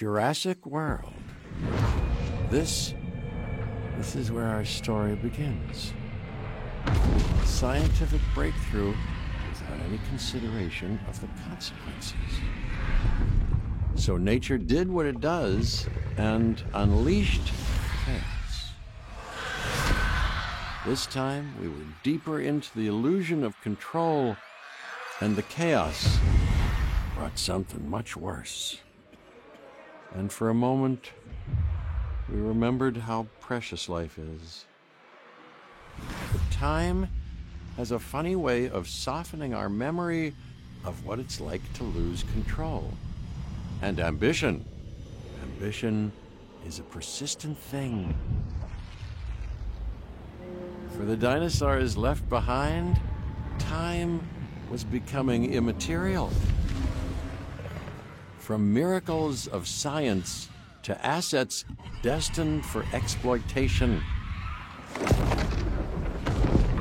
Jurassic World. This is where our story begins. Scientific breakthrough without any consideration of the consequences. So nature did what it does and unleashed chaos. This time, we were deeper into the illusion of control, and the chaos brought something much worse. And for a moment, we remembered how precious life is. But time has a funny way of softening our memory of what it's like to lose control. And ambition. Ambition is a persistent thing. For the dinosaurs left behind, time was becoming immaterial. From miracles of science to assets destined for exploitation.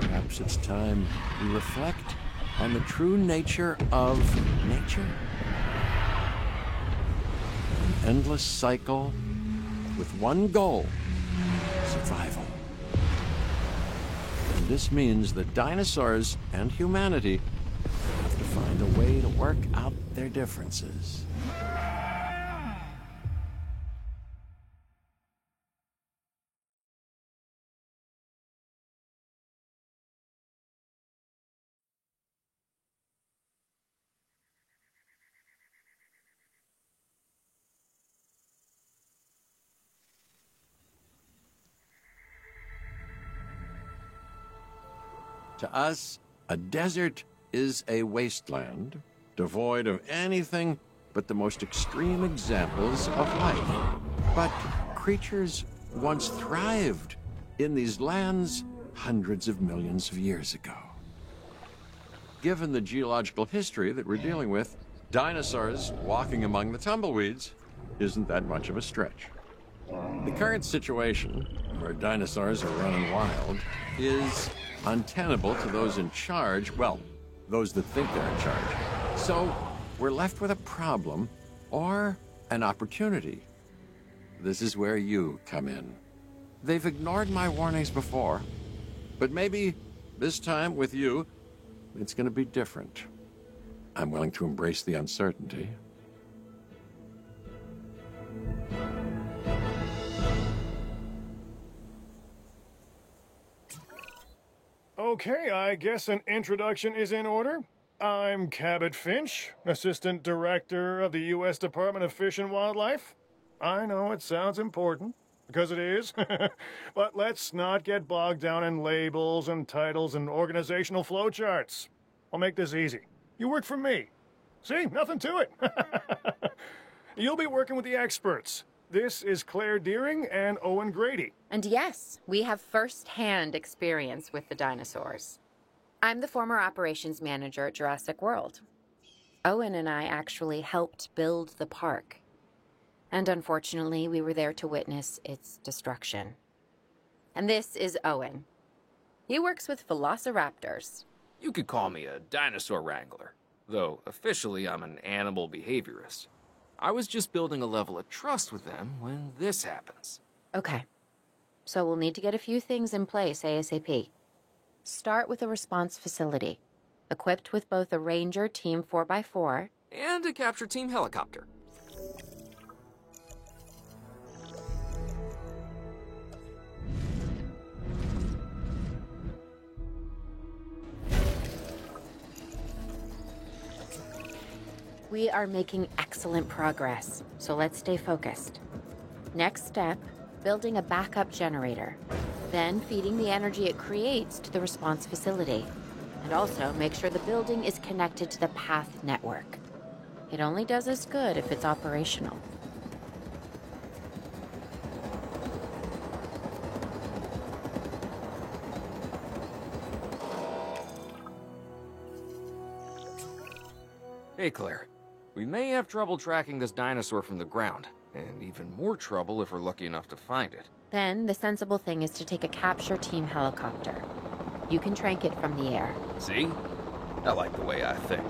Perhaps it's time we reflect on the true nature of nature. An endless cycle with one goal: survival. And this means that dinosaurs and humanity have to find a way to work out their differences. To us, a desert is a wasteland, devoid of anything but the most extreme examples of life. But creatures once thrived in these lands hundreds of millions of years ago. Given the geological history that we're dealing with, dinosaurs walking among the tumbleweeds isn't that much of a stretch. The current situation, where dinosaurs are running wild, is untenable to those in charge, well, those that think they're in charge. So we're left with a problem or an opportunity. This is where you come in. They've ignored my warnings before, but maybe this time with you, it's going to be different. I'm willing to embrace the uncertainty. Okay, I guess an introduction is in order. I'm Cabot Finch, Assistant Director of the U.S. Department of Fish and Wildlife. I know it sounds important, because it is, but let's not get bogged down in labels and titles and organizational flowcharts. I'll make this easy. You work for me. See, nothing to it. You'll be working with the experts. This is Claire Deering and Owen Grady. And yes, we have first-hand experience with the dinosaurs. I'm the former operations manager at Jurassic World. Owen and I actually helped build the park. And unfortunately, we were there to witness its destruction. And this is Owen. He works with velociraptors. You could call me a dinosaur wrangler, though officially I'm an animal behaviorist. I was just building a level of trust with them when this happens. Okay. So we'll need to get a few things in place ASAP. Start with a response facility, equipped with both a Ranger Team 4x4 and a capture team helicopter. We are making excellent progress, so let's stay focused. Next step, building a backup generator. Then feeding the energy it creates to the response facility. And also make sure the building is connected to the PATH network. It only does us good if it's operational. Hey, Claire. We may have trouble tracking this dinosaur from the ground, and even more trouble if we're lucky enough to find it. Then the sensible thing is to take a capture team helicopter. You can trank it from the air. See? I like the way I think.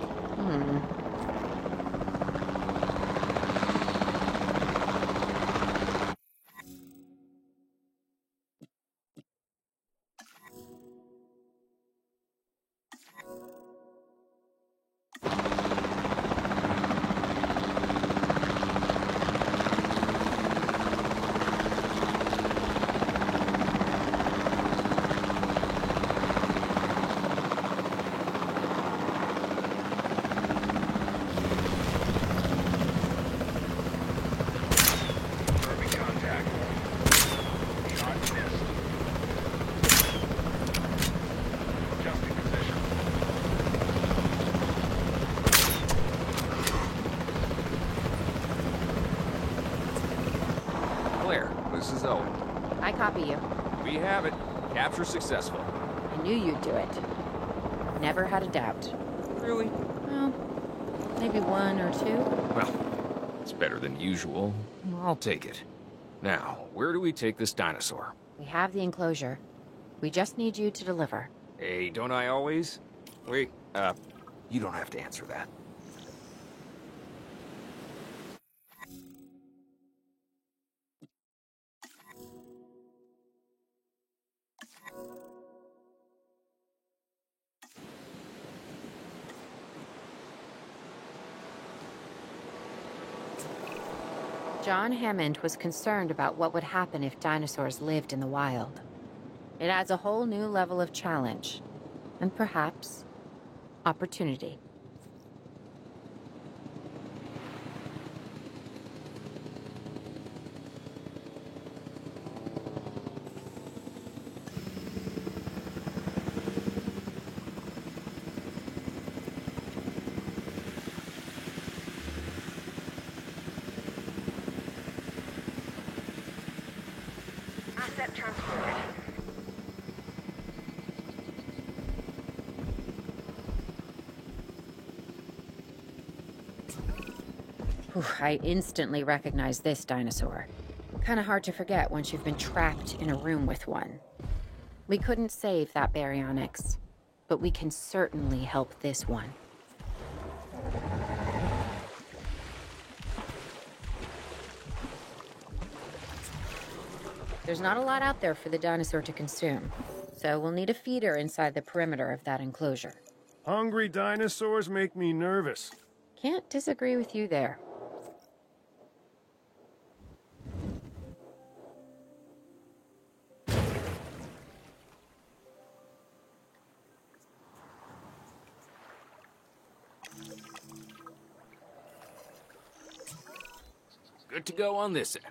Copy you. We have it. Capture successful. I knew you'd do it. Never had a doubt. Really? Well, maybe one or two. Well, it's better than usual. I'll take it. Now, where do we take this dinosaur? We have the enclosure. We just need you to deliver. Hey, don't I always? Wait, you don't have to answer that. John Hammond was concerned about what would happen if dinosaurs lived in the wild. It adds a whole new level of challenge, and perhaps opportunity. Asset transported. Whew, I instantly recognize this dinosaur. Kinda hard to forget once you've been trapped in a room with one. We couldn't save that baryonyx, but we can certainly help this one. There's not a lot out there for the dinosaur to consume, so we'll need a feeder inside the perimeter of that enclosure. Hungry dinosaurs make me nervous. Can't disagree with you there. Good to go on this end.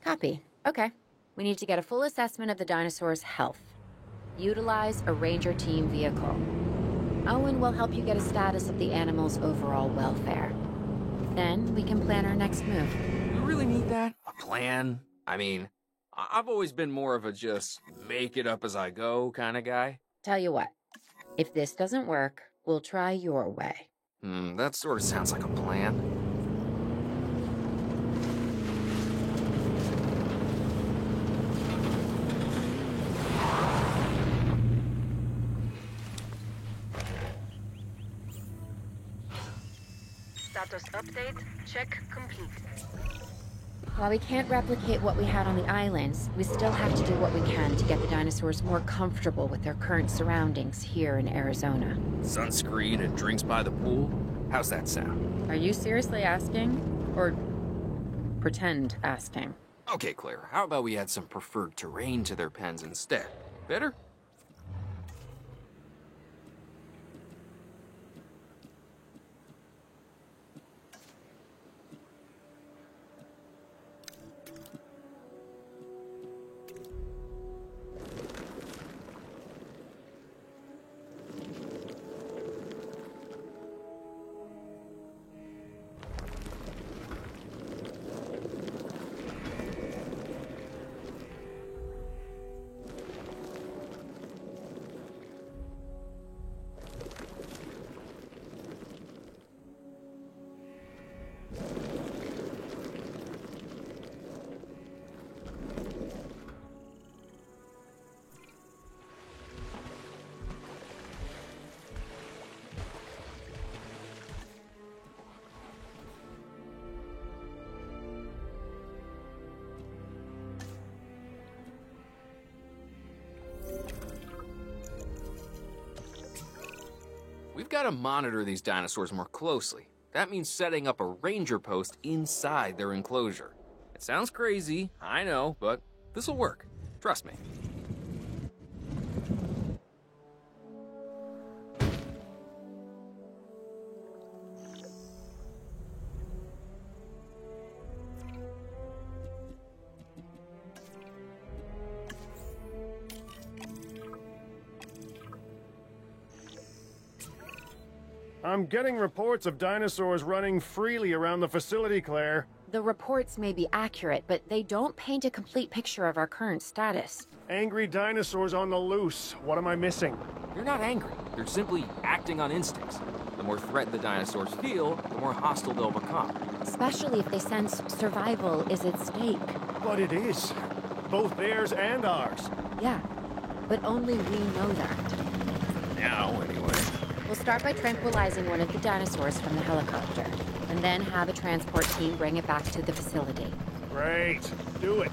Copy. Okay. We need to get a full assessment of the dinosaur's health. Utilize a ranger team vehicle. Owen will help you get a status of the animal's overall welfare. Then we can plan our next move. You really need that? A plan? I mean, I've always been more of a just make it up as I go kind of guy. Tell you what, if this doesn't work, we'll try your way. That sort of sounds like a plan. Status update. Check complete. While we can't replicate what we had on the islands, we still have to do what we can to get the dinosaurs more comfortable with their current surroundings here in Arizona. Sunscreen and drinks by the pool? How's that sound? Are you seriously asking? Or pretend asking? Okay, Claire, how about we add some preferred terrain to their pens instead? Better? We've got to monitor these dinosaurs more closely. That means setting up a ranger post inside their enclosure. It sounds crazy, I know, but this'll work. Trust me. I'm getting reports of dinosaurs running freely around the facility, Claire. The reports may be accurate, but they don't paint a complete picture of our current status. Angry dinosaurs on the loose. What am I missing? They're not angry. They're simply acting on instincts. The more threatened the dinosaurs feel, the more hostile they'll become. Especially if they sense survival is at stake. But it is. Both theirs and ours. Yeah, but only we know that. Now, anyway. We'll start by tranquilizing one of the dinosaurs from the helicopter, and then have a transport team bring it back to the facility. Great. Do it.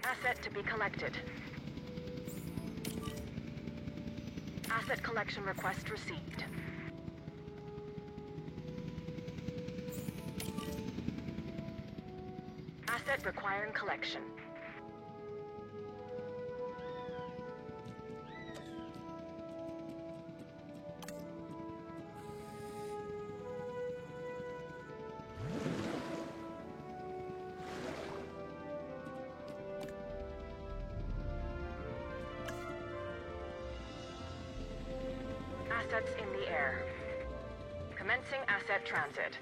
Asset to be collected. Asset collection request received. Asset requiring collection. Assets in the air. Commencing asset transit.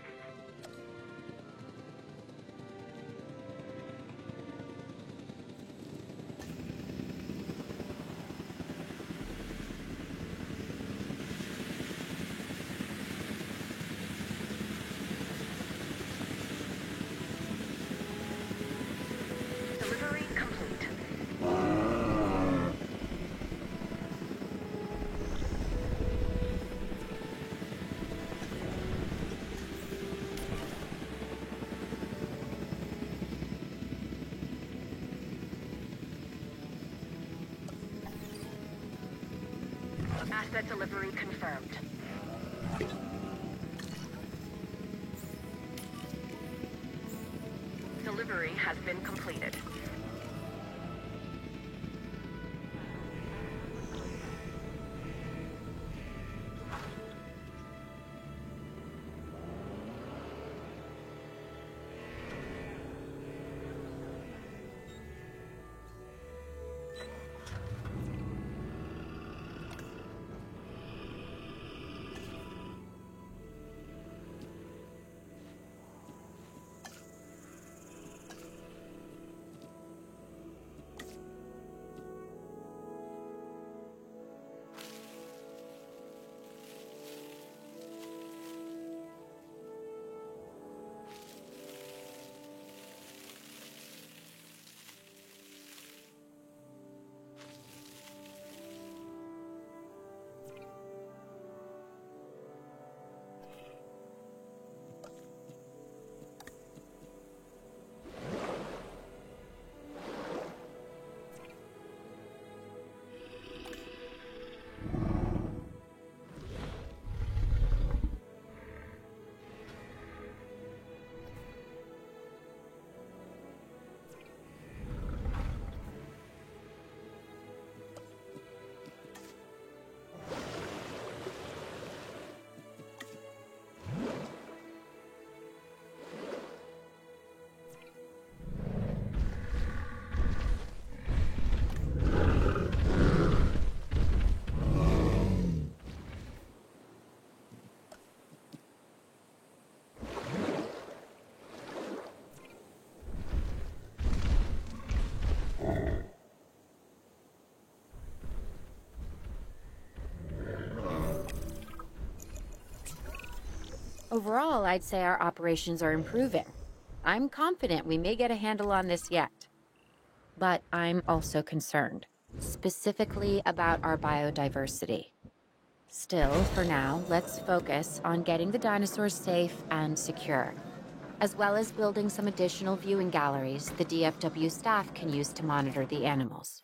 Delivery complete. Asset delivery confirmed. Delivery has been completed. Overall, I'd say our operations are improving. I'm confident we may get a handle on this yet. But I'm also concerned, specifically about our biodiversity. Still, for now, let's focus on getting the dinosaurs safe and secure, as well as building some additional viewing galleries the DFW staff can use to monitor the animals.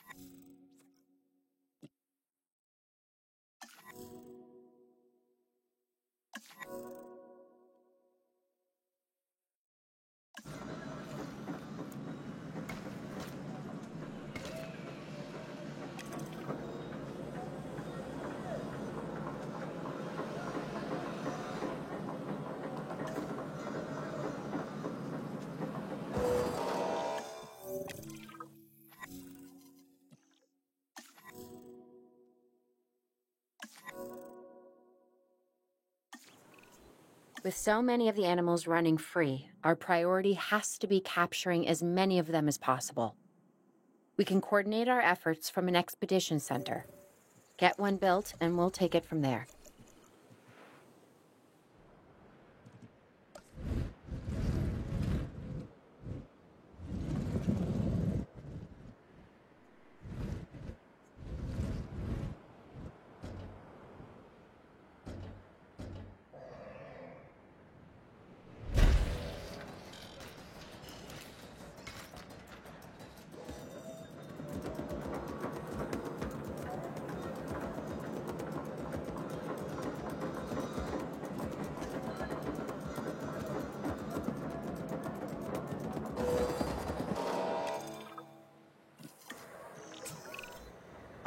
With so many of the animals running free, our priority has to be capturing as many of them as possible. We can coordinate our efforts from an expedition center. Get one built, and we'll take it from there.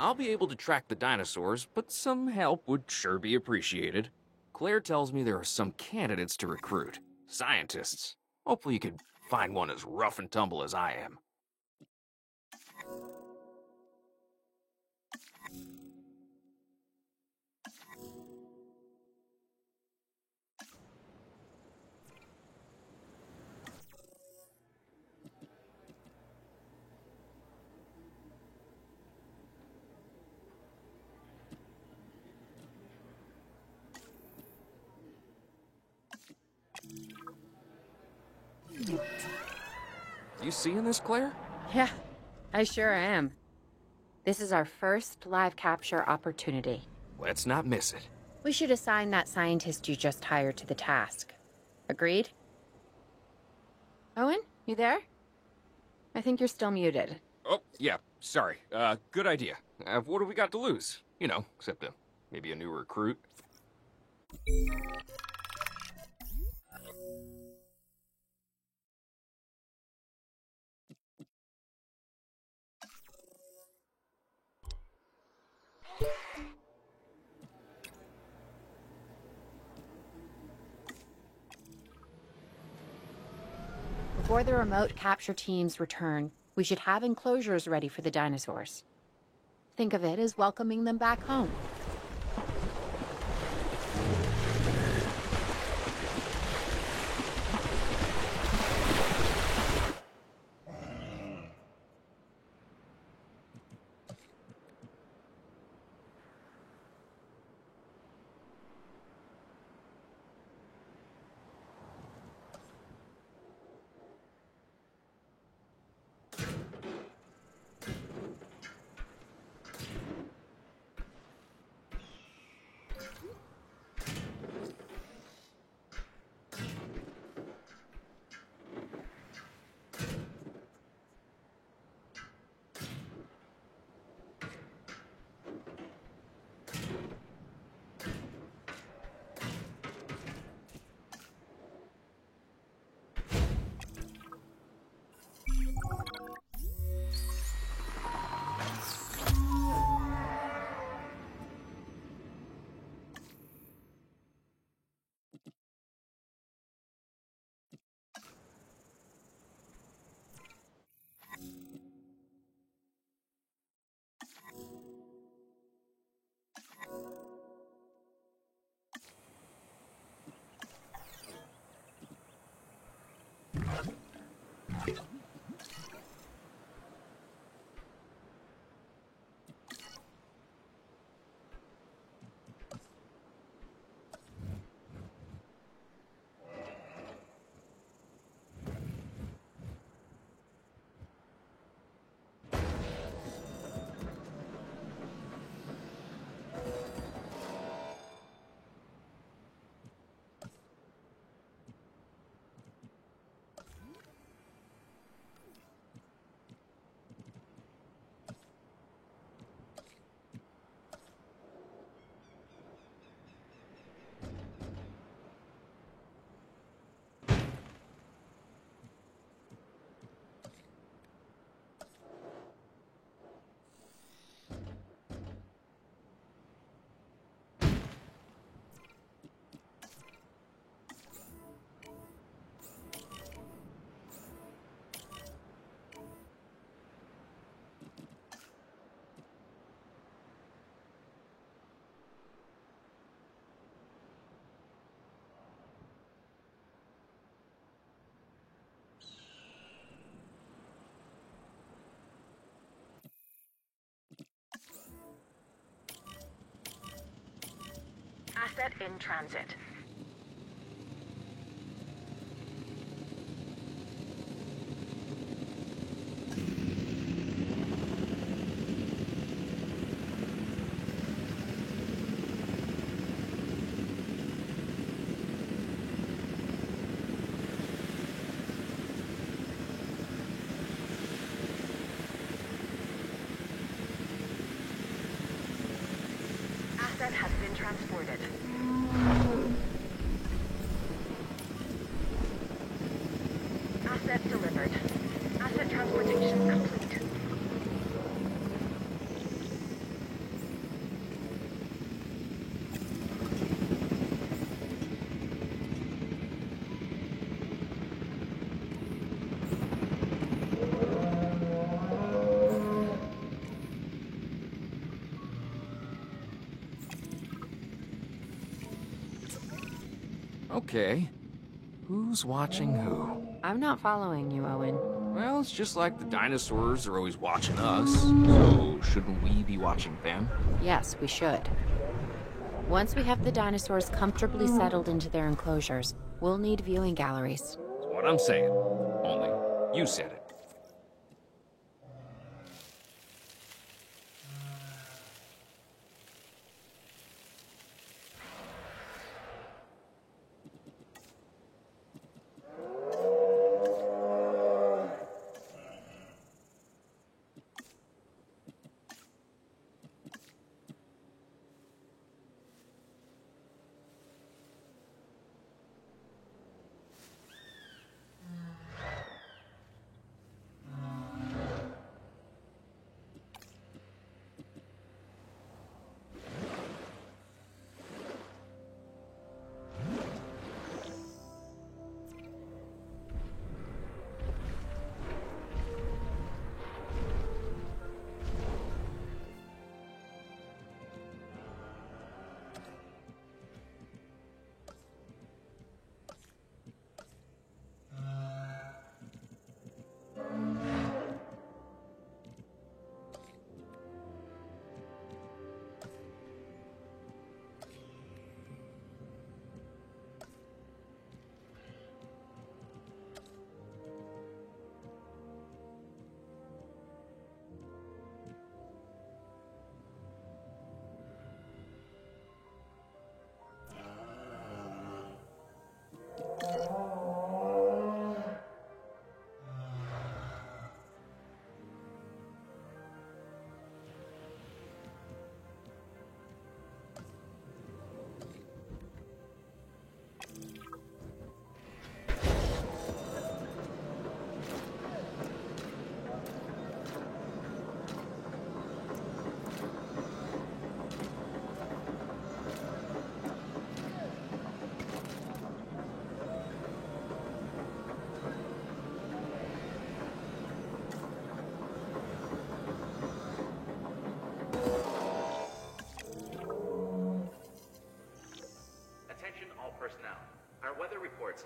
I'll be able to track the dinosaurs, but some help would sure be appreciated. Claire tells me there are some candidates to recruit. Scientists. Hopefully you can find one as rough and tumble as I am. You seeing this, Claire? Yeah, I sure am. This is our first live capture opportunity. Let's not miss it. We should assign that scientist you just hired to the task. Agreed? Owen, you there? I think you're still muted. Oh, yeah, sorry. Good idea. What do we got to lose? You know, except maybe a new recruit. Before the remote capture teams return, we should have enclosures ready for the dinosaurs. Think of it as welcoming them back home. Asset in transit. Asset has been transported. Asset delivered. Asset transportation complete. Okay. Who's watching who? I'm not following you, Owen. Well, it's just like the dinosaurs are always watching us, so shouldn't we be watching them? Yes, we should. Once we have the dinosaurs comfortably settled into their enclosures, we'll need viewing galleries. That's what I'm saying. Only, you said it.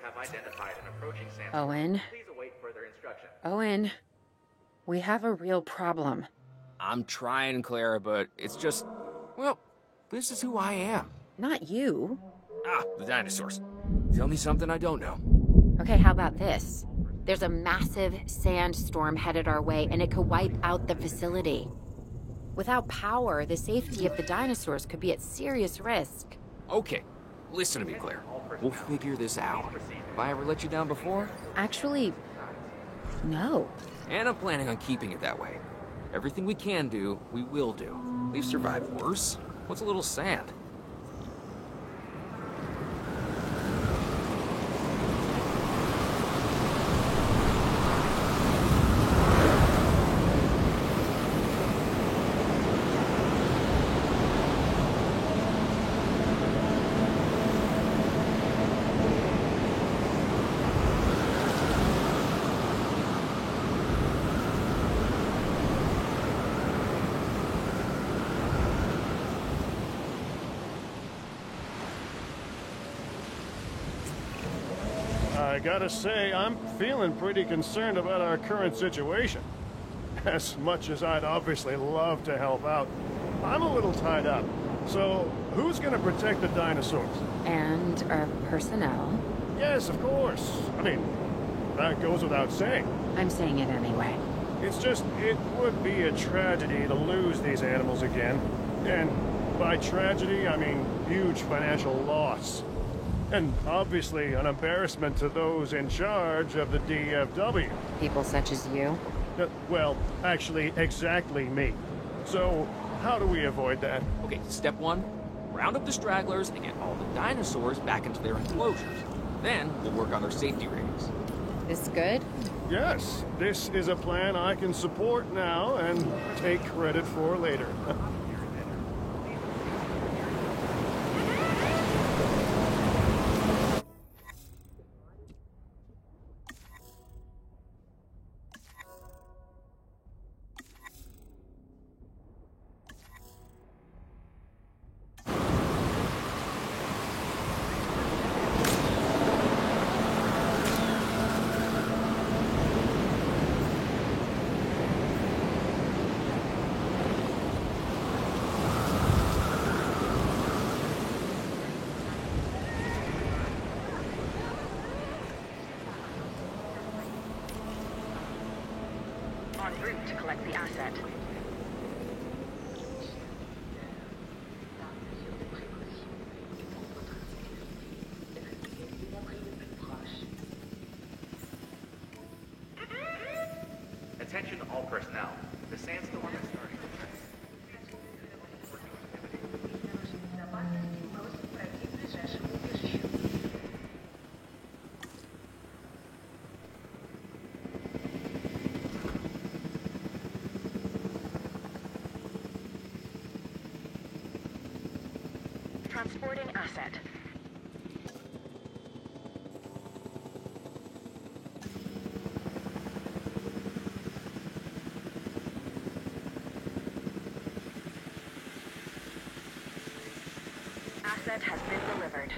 Have identified an approaching sandstorm. Owen. Please await further instruction. Owen, we have a real problem. I'm trying, Clara, but it's just... Well, this is who I am. Not you. Ah, the dinosaurs. Tell me something I don't know. Okay, how about this? There's a massive sandstorm headed our way, and it could wipe out the facility. Without power, the safety of the dinosaurs could be at serious risk. Okay, listen to me, Claire. We'll figure this out. Have I ever let you down before? Actually, no. And I'm planning on keeping it that way. Everything we can do, we will do. We've survived worse. What's a little sand? I gotta say, I'm feeling pretty concerned about our current situation. As much as I'd obviously love to help out, I'm a little tied up. So, who's gonna protect the dinosaurs? And our personnel. Yes, of course. I mean, that goes without saying. I'm saying it anyway. It's just, it would be a tragedy to lose these animals again. And by tragedy, I mean huge financial loss. And obviously an embarrassment to those in charge of the DFW. People such as you. Well, actually, exactly me. So, how do we avoid that? Okay, step one, round up the stragglers and get all the dinosaurs back into their enclosures. Then we'll work on their safety ratings. This good? Yes, this is a plan I can support now and take credit for later. En route to collect the asset. Attention all personnel. The sandstorm is starting. Transporting asset. Asset has been delivered.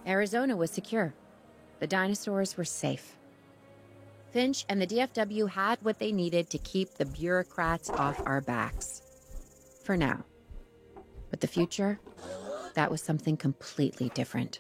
Arizona was secure. The dinosaurs were safe. Finch and the DFW had what they needed to keep the bureaucrats off our backs. For now. But the future, that was something completely different.